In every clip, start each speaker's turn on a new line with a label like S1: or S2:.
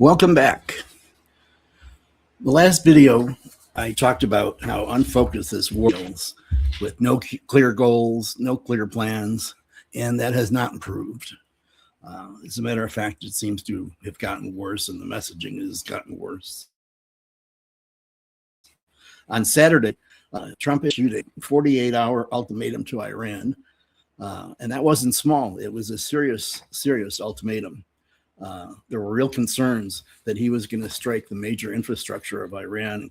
S1: Welcome back. The last video, I talked about how unfocused this world is with no clear goals, no clear plans, and that has not improved. As a matter of fact, it seems to have gotten worse, and the messaging has gotten worse. On Saturday, Trump issued a 48-hour ultimatum to Iran, and that wasn't small. It was a serious ultimatum. There were real concerns that he was going to strike the major infrastructure of Iran,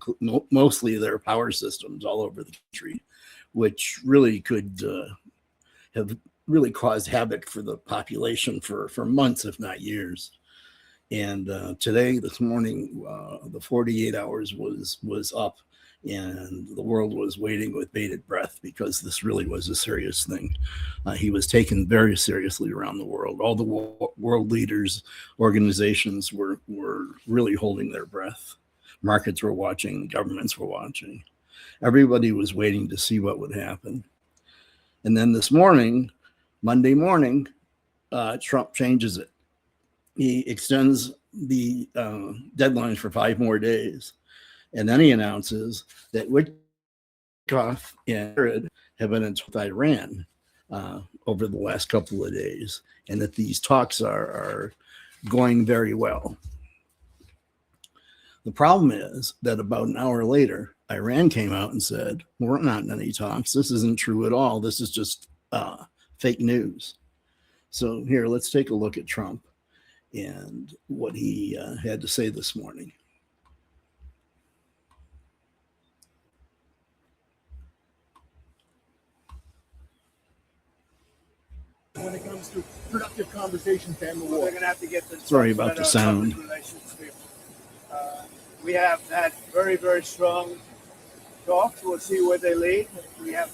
S1: mostly their power systems all over the country, which really could have really caused havoc for the population for months, if not years. And this morning, the 48 hours was up, and the world was waiting with bated breath because this really was a serious thing. He was taken very seriously around the world. All the world leaders, organizations were really holding their breath. Markets were watching, governments were watching. Everybody was waiting to see what would happen. And then this morning, Monday morning, Trump changes it. He extends the deadlines for 5 more days. And then he announces that Witkoff and Jared have been in talks with Iran over the last couple of days, and that these talks are going very well. The problem is that about an hour later, Iran came out and said, we're not in any talks. This isn't true at all. This is just fake news. So here, let's take a look at Trump and what he had to say this morning.
S2: When it comes to productive conversations to end the war.
S3: We're going to have to get this.
S1: Sorry about the sound.
S3: We have had very, very strong talks. We'll see where they lead. We have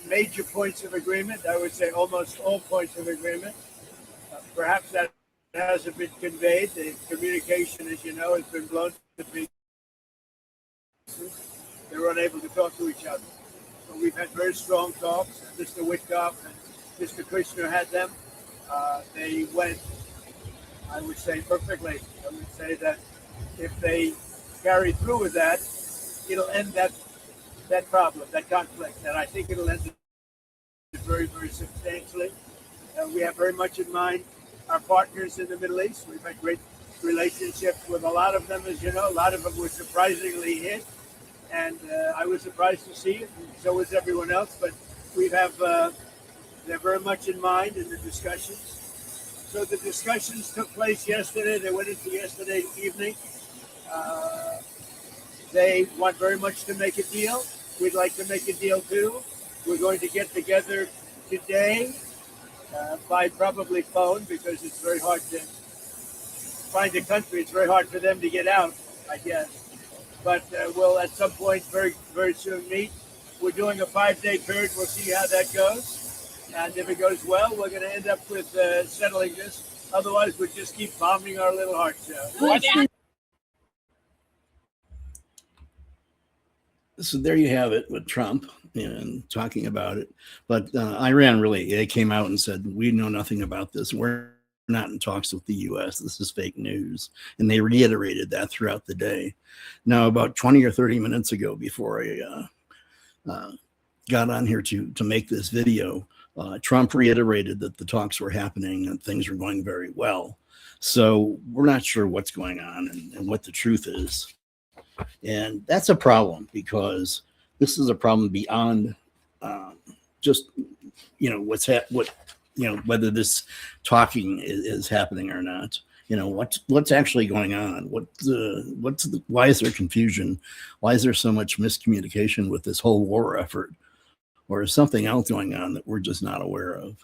S3: major points of agreement. I would say almost all points of agreement. Perhaps that hasn't been conveyed. The communication, as you know, has been blown to pieces. They're unable to talk to each other. So we've had very strong talks. Mr. Witkoff and Mr. Kushner had them. They went, I would say, perfectly. I would say that if they carry through with that, it'll end that problem, that conflict. And I think it'll end it very, very substantially. We have very much in mind our partners in the Middle East. We've had great relationships with a lot of them, as you know. A lot of them were surprisingly hit. And I was surprised to see it, and so was everyone else. But we have... they're very much in mind in the discussions. So the discussions took place yesterday. They went into yesterday evening. They want very much to make a deal. We'd like to make a deal too. We're going to get together today by probably phone because it's very hard to find a country. It's very hard for them to get out, I guess. But we'll at some point very, very soon meet. We're doing a 5-day period. We'll see how that goes. And if it goes well, we're going to end up with settling this. Otherwise, we'll just keep bombing our little hearts out.
S1: So there you have it with Trump and talking about it. But Iran they came out and said, we know nothing about this. We're not in talks with the U.S. This is fake news. And they reiterated that throughout the day. Now, about 20 or 30 minutes ago, before I got on here to make this video, Trump reiterated that the talks were happening and things were going very well. So we're not sure what's going on and what the truth is. And that's a problem because this is a problem beyond just, whether this talking is happening or not. What's actually going on? Why is there confusion? Why is there so much miscommunication with this whole war effort? Or is something else going on that we're just not aware of?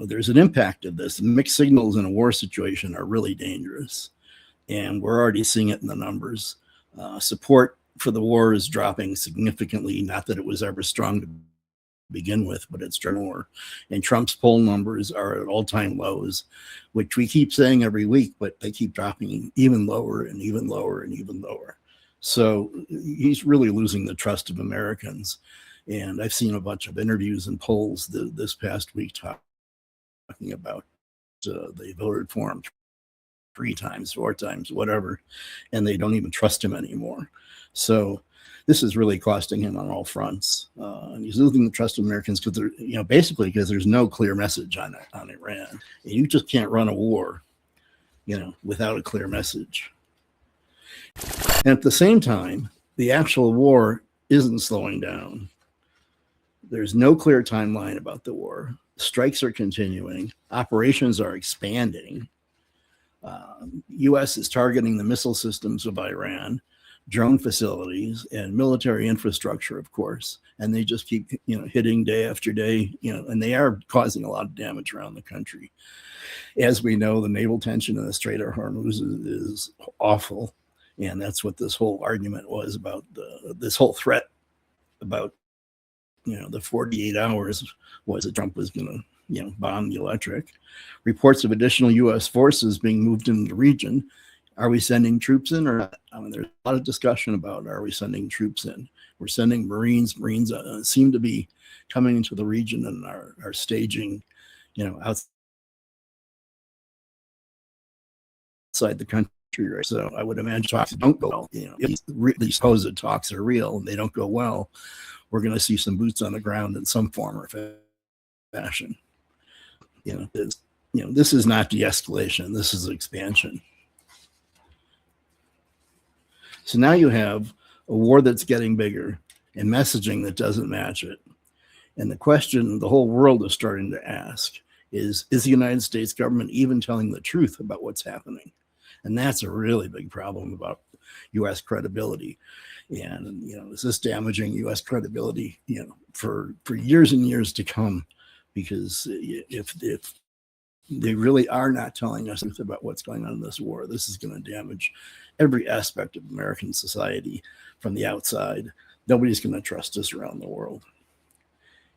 S1: There's an impact of this. Mixed signals in a war situation are really dangerous. And we're already seeing it in the numbers. Support for the war is dropping significantly. Not that it was ever strong to begin with, but it's more. And Trump's poll numbers are at all-time lows, which we keep saying every week, but they keep dropping even lower and even lower and even lower. So he's really losing the trust of Americans. And I've seen a bunch of interviews and polls this past week talking about they voted for him. 3 times, 4 times, whatever, and they don't even trust him anymore. So this is really costing him on all fronts, and he's losing the trust of Americans because basically because there's no clear message on Iran. And you just can't run a war, without a clear message. And at the same time, the actual war isn't slowing down. There's no clear timeline about the war. Strikes are continuing. Operations are expanding. U.S. is targeting the missile systems of Iran, drone facilities, and military infrastructure, of course. And they just keep, hitting day after day, and they are causing a lot of damage around the country. As we know, the naval tension in the Strait of Hormuz is awful. And that's what this whole argument was about, this whole threat about, the 48 hours was that Trump was going to, bomb the electric. Reports of additional U.S. forces being moved into the region. Are we sending troops in or not? I mean, there's a lot of discussion about, are we sending troops in? We're sending Marines. Marines seem to be coming into the region and are staging, outside the country. Right? So I would imagine talks don't go well. If these supposed talks are real and they don't go well, we're going to see some boots on the ground in some form or fashion. This is not de-escalation. This is expansion. So now you have a war that's getting bigger and messaging that doesn't match it. And the question the whole world is starting to ask is the United States government even telling the truth about what's happening? And that's a really big problem about U.S. credibility. And, is this damaging U.S. credibility, for years and years to come? Because if they really are not telling us about what's going on in this war, this is going to damage every aspect of American society from the outside. Nobody's going to trust us around the world.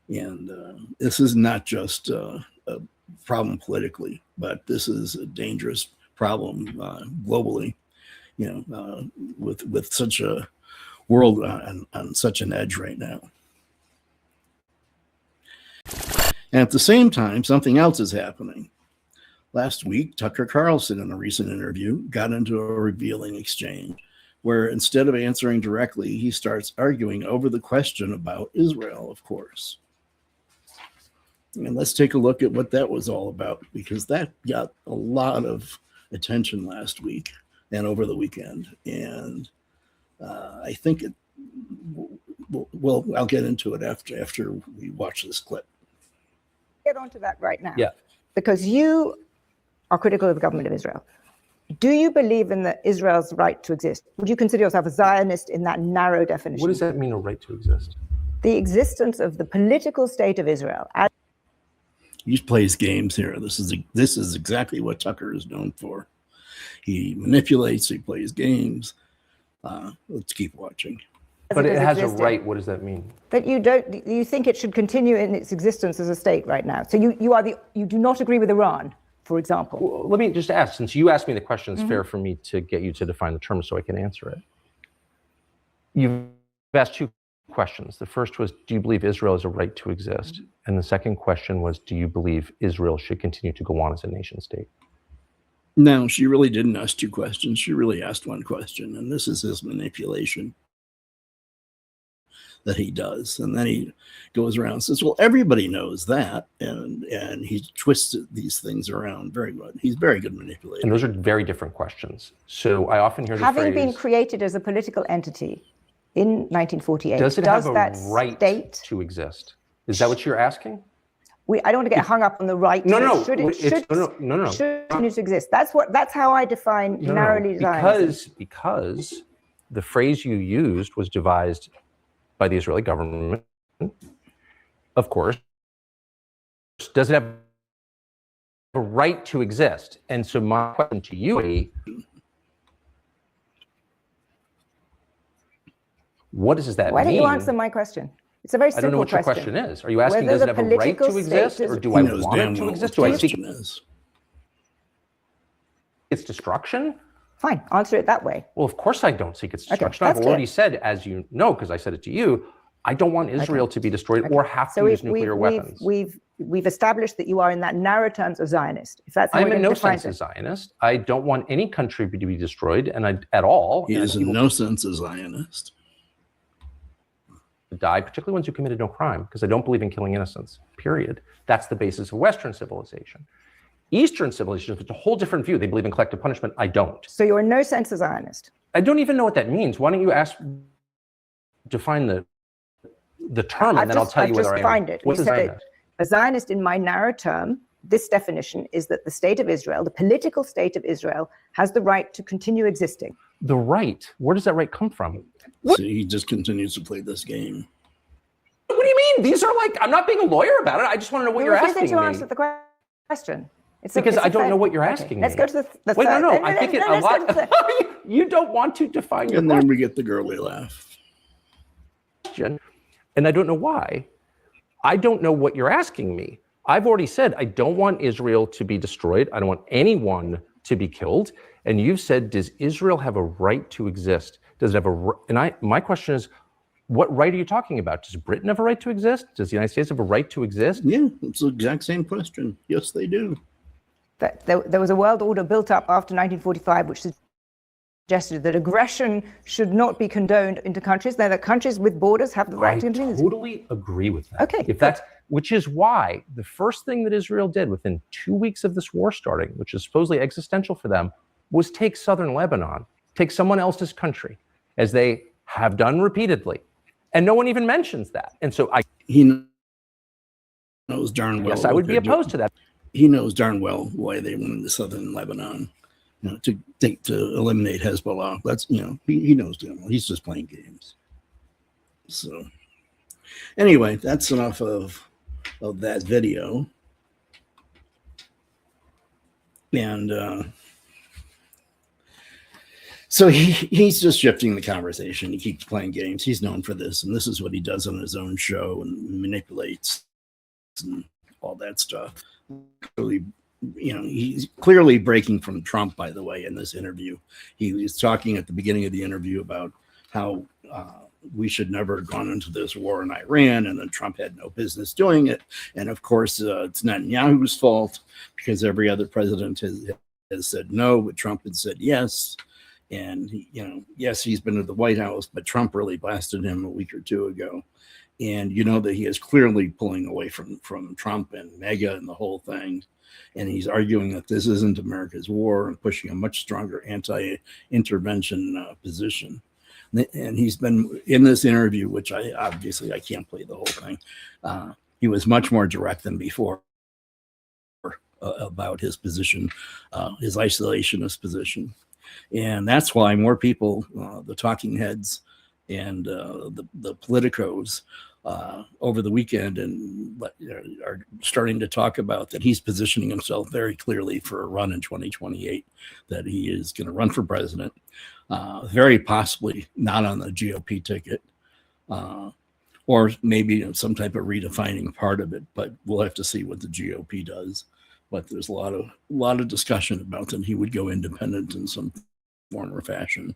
S1: And this is not just a problem politically, but this is a dangerous problem globally, with such a world on such an edge right now. And at the same time, something else is happening. Last week, Tucker Carlson, in a recent interview, got into a revealing exchange where instead of answering directly, he starts arguing over the question about Israel, of course. And let's take a look at what that was all about, because that got a lot of attention last week and over the weekend. And I think I'll get into it after we watch this clip.
S4: Get onto that right now.
S5: Yeah.
S4: Because you are critical of the government of Israel. Do you believe in Israel's right to exist? Would you consider yourself a Zionist in that narrow definition?
S5: What does that mean, a right to exist?
S4: The existence of the political state of Israel.
S1: He plays games here. This is exactly what Tucker is known for. He manipulates, he plays games. Let's keep watching.
S5: But it has a right. What does that mean?
S4: But you think it should continue in its existence as a state right now. So you do not agree with Iran, for example.
S5: Well, let me just ask, since you asked me the question, it's fair for me to get you to define the term so I can answer it. You've asked two questions. The first was, do you believe Israel has a right to exist? And the second question was, do you believe Israel should continue to go on as a nation state?
S1: No, she really didn't ask two questions. She really asked one question, and this is his manipulation that he does. And then he goes around and says, well, everybody knows that. And he twists these things around very good. He's very good manipulator.
S5: And those are very different questions. So I often hear the
S4: Having
S5: phrase,
S4: been created as a political entity in 1948,
S5: does it have a
S4: that
S5: right
S4: state
S5: to exist? Is that what you're asking?
S4: I don't want to get hung up on the right.
S5: No.
S4: Should continue to exist? That's how I define narrowly Zionism.
S5: Because the phrase you used was devised by the Israeli government, of course. Does it have a right to exist? And so my question to you, what does that mean?
S4: Why don't you answer my question? It's a very simple
S5: I don't know what your question is. Are you asking, does it have a right to exist, or do I want it to exist? Do I seek its destruction?
S4: Fine, answer it that way.
S5: Well, of course I don't seek its destruction. I've already said, as you know, because I said it to you, I don't want Israel to be destroyed or have to use nuclear weapons.
S4: we've established that you are in that narrow terms a Zionist. If that's how
S5: I'm
S4: we're
S5: in
S4: going to
S5: no
S4: define
S5: sense a
S4: it.
S5: Zionist. I don't want any country to be destroyed, and at all.
S1: He
S5: and
S1: is in
S5: people
S1: no sense a Zionist.
S5: to die, particularly ones who committed no crime, because I don't believe in killing innocents, period. That's the basis of Western civilization. Eastern civilization is a whole different view. They believe in collective punishment. I don't.
S4: So you're in no sense a Zionist.
S5: I don't even know what that means. Why don't you define the term, and then I'll tell you whether I am.
S4: I've just defined it.
S5: What's
S4: You
S5: a
S4: said
S5: Zionist?
S4: a Zionist, in my narrow term, this definition is that the state of Israel, the political state of Israel, has the right to continue existing.
S5: The right. Where does that right come from?
S1: So he just continues to play this game.
S5: What do you mean? These are like, I'm not being a lawyer about it. I just want to know what you're asking
S4: to
S5: me.
S4: answer the question.
S5: Because I don't know what you're asking
S4: Let's
S5: me.
S4: go to the
S5: Wait,
S4: third.
S5: no. I think it a lot. You don't want to define your
S1: And then we get the girly laugh.
S5: question, and I don't know why. I don't know what you're asking me. I've already said I don't want Israel to be destroyed. I don't want anyone to be killed. And you've said, does Israel have a right to exist? Does it have my question is, what right are you talking about? Does Britain have a right to exist? Does the United States have a right to exist?
S1: Yeah, it's the exact same question. Yes, they do.
S4: There was a world order built up after 1945, which suggested that aggression should not be condoned into countries. Now, that countries with borders have the right to continue.
S5: I totally agree with that.
S4: Okay,
S5: if that's, which is why the first thing that Israel did within 2 weeks of this war starting, which is supposedly existential for them, was take southern Lebanon, take someone else's country, as they have done repeatedly. And no one even mentions that. And so
S1: he knows darn well.
S5: Yes, I would be opposed to that.
S1: He knows darn well why they went into southern Lebanon, to eliminate Hezbollah. That's, he knows damn well. He's just playing games. So anyway, that's enough of that video. And so he's just shifting the conversation. He keeps playing games. He's known for this, and this is what he does on his own show and manipulates and all that stuff. Really, he's clearly breaking from Trump, by the way, in this interview. He was talking at the beginning of the interview about how we should never have gone into this war in Iran, and then Trump had no business doing it. And of course, it's Netanyahu's fault because every other president has said no, but Trump had said yes. And yes, he's been to the White House, but Trump really blasted him a week or two ago. And that he is clearly pulling away from Trump and MAGA and the whole thing. And he's arguing that this isn't America's war and pushing a much stronger anti-intervention position. And he's been in this interview, which I can't play the whole thing. He was much more direct than before about his position, his isolationist position. And that's why more people, the talking heads and the politicos over the weekend are starting to talk about that he's positioning himself very clearly for a run in 2028, that he is going to run for president, very possibly not on the GOP ticket, or maybe some type of redefining part of it, but we'll have to see what the GOP does. But there's a lot of discussion about that he would go independent in some form or fashion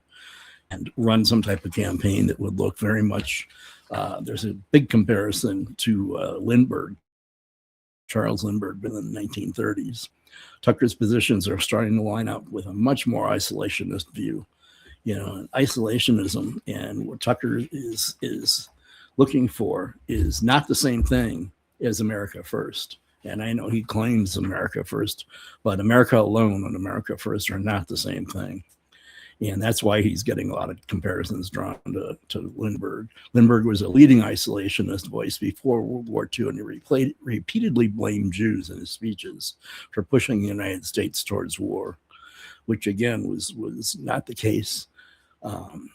S1: and run some type of campaign that would look very much. There's a big comparison to Charles Lindbergh in the 1930s. Tucker's positions are starting to line up with a much more isolationist view, isolationism, and what Tucker is looking for is not the same thing as America First. And I know he claims America First, but America alone and America First are not the same thing. And that's why he's getting a lot of comparisons drawn to Lindbergh. Lindbergh was a leading isolationist voice before World War II, and he repeatedly blamed Jews in his speeches for pushing the United States towards war, which again was not the case. And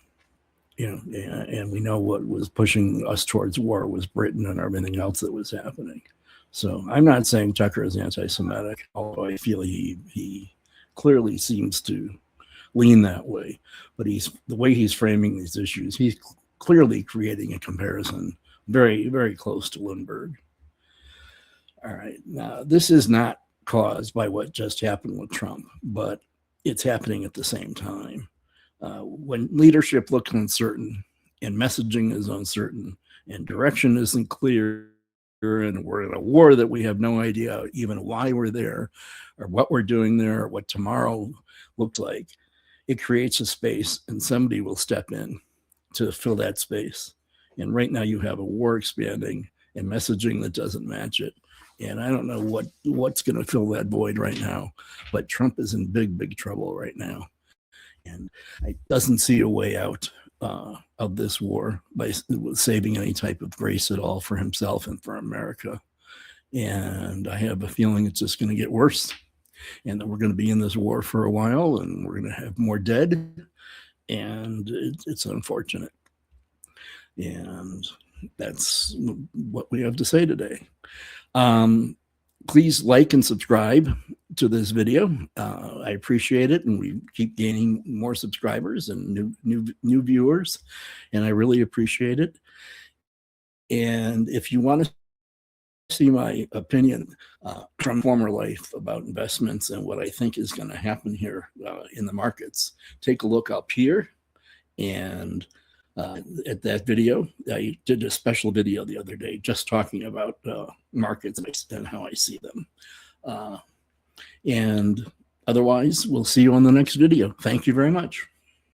S1: we know what was pushing us towards war was Britain and everything else that was happening. So I'm not saying Tucker is anti-Semitic, although I feel he clearly seems to lean that way. But the way he's framing these issues, he's clearly creating a comparison very, very close to Lindbergh. All right. Now, this is not caused by what just happened with Trump, but it's happening at the same time. When leadership looks uncertain and messaging is uncertain and direction isn't clear, and we're in a war that we have no idea even why we're there or what we're doing there or what tomorrow looks like, it creates a space and somebody will step in to fill that space. And right now you have a war expanding and messaging that doesn't match it. And I don't know what's going to fill that void right now, but Trump is in big trouble right now. And he doesn't see a way out of this war by saving any type of grace at all for himself and for America. And I have a feeling it's just going to get worse and that we're going to be in this war for a while and we're going to have more dead. And it's unfortunate. And that's what we have to say today. Please like and subscribe to this video. I appreciate it, and we keep gaining more subscribers and new viewers, and I really appreciate it. And if you want to see my opinion from former life about investments and what I think is going to happen here in the markets, take a look up here. And at that video, I did a special video the other day just talking about markets and how I see them. And otherwise, we'll see you on the next video. Thank you very much.